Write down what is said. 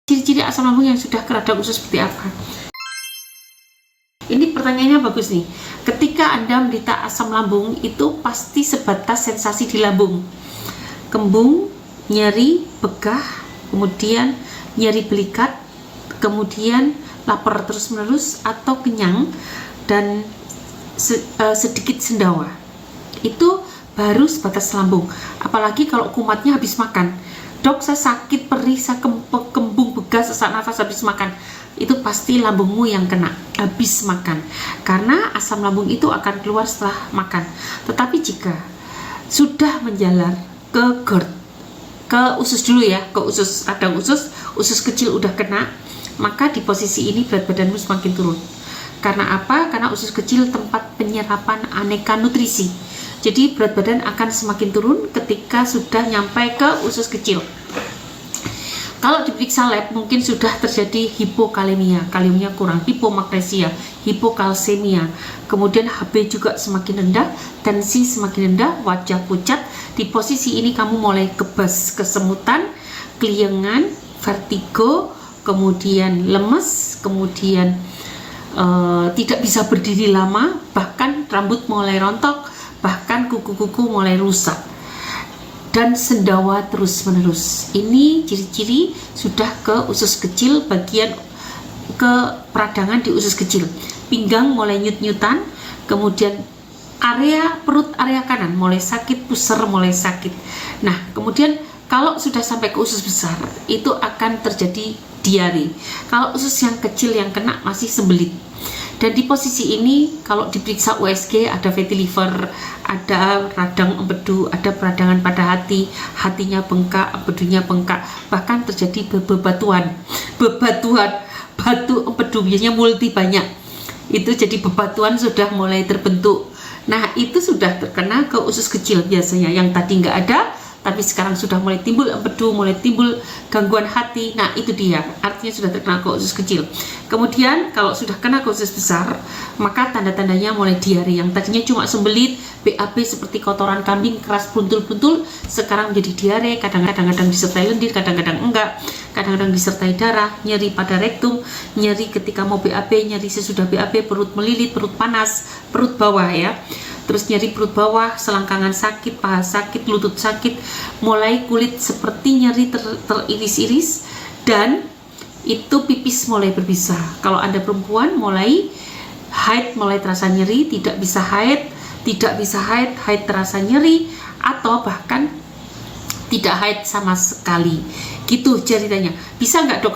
Ciri-ciri asam lambung yang sudah ke radang usus seperti apa? Ini pertanyaannya bagus nih. Ketika Anda menderita asam lambung, itu pasti sebatas sensasi di lambung. Kembung, nyeri, begah, kemudian nyeri belikat, kemudian lapar terus-menerus atau kenyang, dan sedikit sendawa. Itu baru sebatas lambung. Apalagi kalau kumatnya habis makan. Dok, saya sakit perih, saya kembung begah, sesak nafas habis makan. Itu pasti lambungmu yang kena habis makan, karena asam lambung itu akan keluar setelah makan. Tetapi jika sudah menjalar ke GERD, ke usus dulu ya, ke usus, radang usus kecil udah kena, maka di posisi ini berat badanmu semakin turun. Karena apa? Karena usus kecil tempat penyerapan aneka nutrisi. Jadi berat badan akan semakin turun ketika sudah nyampe ke usus kecil. Kalau diperiksa lab mungkin sudah terjadi hipokalemia, kaliumnya kurang, hipomagnesia, hipokalsemia, kemudian HB juga semakin rendah, tensi semakin rendah, wajah pucat. Di posisi ini kamu mulai kebas, kesemutan, keliengan, vertigo, kemudian lemes, kemudian tidak bisa berdiri lama, bahkan rambut mulai rontok, bahkan kuku-kuku mulai rusak, dan sendawa terus-menerus. Ini ciri-ciri sudah ke usus kecil, bagian ke peradangan di usus kecil. Pinggang mulai nyut-nyutan, kemudian area perut, area kanan mulai sakit, pusar mulai sakit. Nah, kemudian kalau sudah sampai ke usus besar, itu akan terjadi diare. Kalau usus yang kecil yang kena masih sembelit. Dan di posisi ini kalau diperiksa USG ada fatty liver, ada radang empedu, ada peradangan pada hati, hatinya bengkak, empedunya bengkak, bahkan terjadi bebatuan, batu empedu biasanya multi banyak. Itu jadi bebatuan sudah mulai terbentuk. Nah, itu sudah terkena ke usus kecil biasanya, yang tadi nggak ada tapi sekarang sudah mulai timbul empedu, mulai timbul gangguan hati. Nah, itu dia, artinya sudah terkena ke usus kecil. Kemudian kalau sudah kena ke usus besar, maka tanda-tandanya mulai diare. Yang tadinya cuma sembelit, BAB seperti kotoran kambing keras buntul-buntul, sekarang menjadi diare, kadang-kadang disertai lendir, kadang-kadang enggak, kadang-kadang disertai darah, nyeri pada rektum, nyeri ketika mau BAB, nyeri sesudah BAB, perut melilit, perut panas, perut bawah ya. Terus nyeri perut bawah, selangkangan sakit, paha sakit, lutut sakit, mulai kulit seperti nyeri teriris-iris, dan itu pipis mulai berbisa. Kalau Anda perempuan mulai haid, mulai terasa nyeri, tidak bisa haid, haid terasa nyeri, atau bahkan tidak haid sama sekali. Gitu ceritanya. Bisa nggak dok